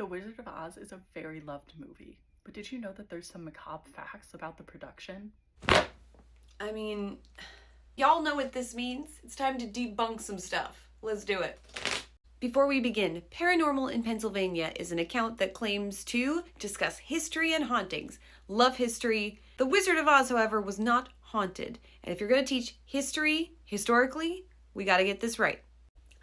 The Wizard of Oz is a very loved movie, but did you know that there's some macabre facts about the production? I mean, y'all know what this means. It's time to debunk some stuff. Let's do it. Before we begin, Paranormal in Pennsylvania is an account that claims to discuss history and hauntings, love history. The Wizard of Oz, however, was not haunted. And if you're going to teach history, historically, we got to get this right.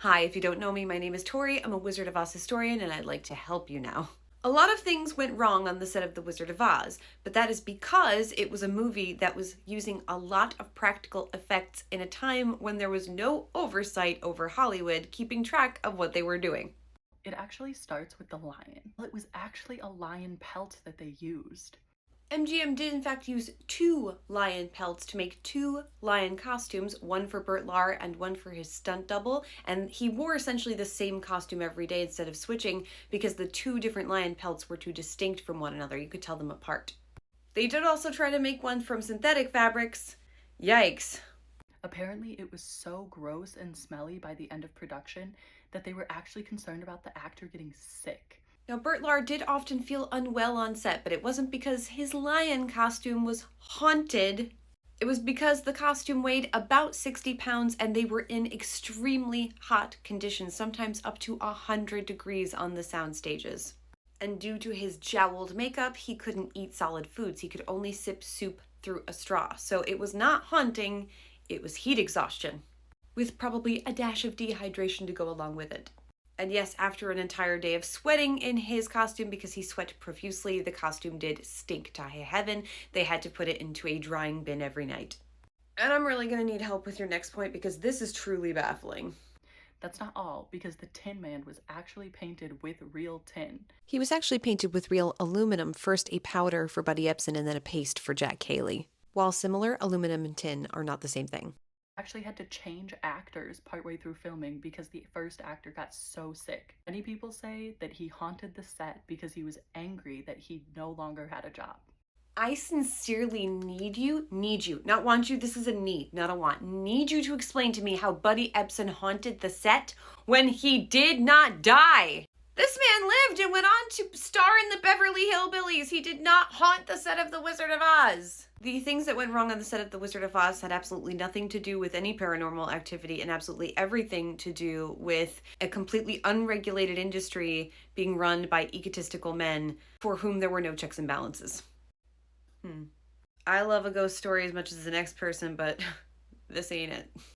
Hi, if you don't know me, my name is Tori. I'm a Wizard of Oz historian, and I'd like to help you now. A lot of things went wrong on the set of The Wizard of Oz, but that is because it was a movie that was using a lot of practical effects in a time when there was no oversight over Hollywood keeping track of what they were doing. It actually starts with the lion. Well, it was actually a lion pelt that they used. MGM did in fact use 2 lion pelts to make 2 lion costumes, one for Bert Lahr and one for his stunt double, and he wore essentially the same costume every day instead of switching because the 2 different lion pelts were too distinct from one another. You could tell them apart. They did also try to make one from synthetic fabrics. Yikes. Apparently, it was so gross and smelly by the end of production that they were actually concerned about the actor getting sick. Now, Bert Lahr did often feel unwell on set, but it wasn't because his lion costume was haunted. It was because the costume weighed about 60 pounds and they were in extremely hot conditions, sometimes up to 100 degrees on the sound stages. And due to his jowled makeup, he couldn't eat solid foods. He could only sip soup through a straw. So it was not haunting, it was heat exhaustion, with probably a dash of dehydration to go along with it. And yes, after an entire day of sweating in his costume, because he sweat profusely, the costume did stink to high heaven. They had to put it into a drying bin every night. And I'm really going to need help with your next point because this is truly baffling. That's not all, because the Tin Man was actually painted with real tin. He was actually painted with real aluminum, first a powder for Buddy Ebsen and then a paste for Jack Cayley. While similar, aluminum and tin are not the same thing. Actually had to change actors partway through filming because the first actor got so sick. Many people say that he haunted the set because he was angry that he no longer had a job. I sincerely need you, not want you, this is a need, not a want, need you to explain to me how Buddy Ebsen haunted the set when he did not die. This man lived and went on to star in the Beverly Hillbillies. He did not haunt the set of The Wizard of Oz. The things that went wrong on the set of The Wizard of Oz had absolutely nothing to do with any paranormal activity and absolutely everything to do with a completely unregulated industry being run by egotistical men for whom there were no checks and balances. I love a ghost story as much as the next person, but this ain't it.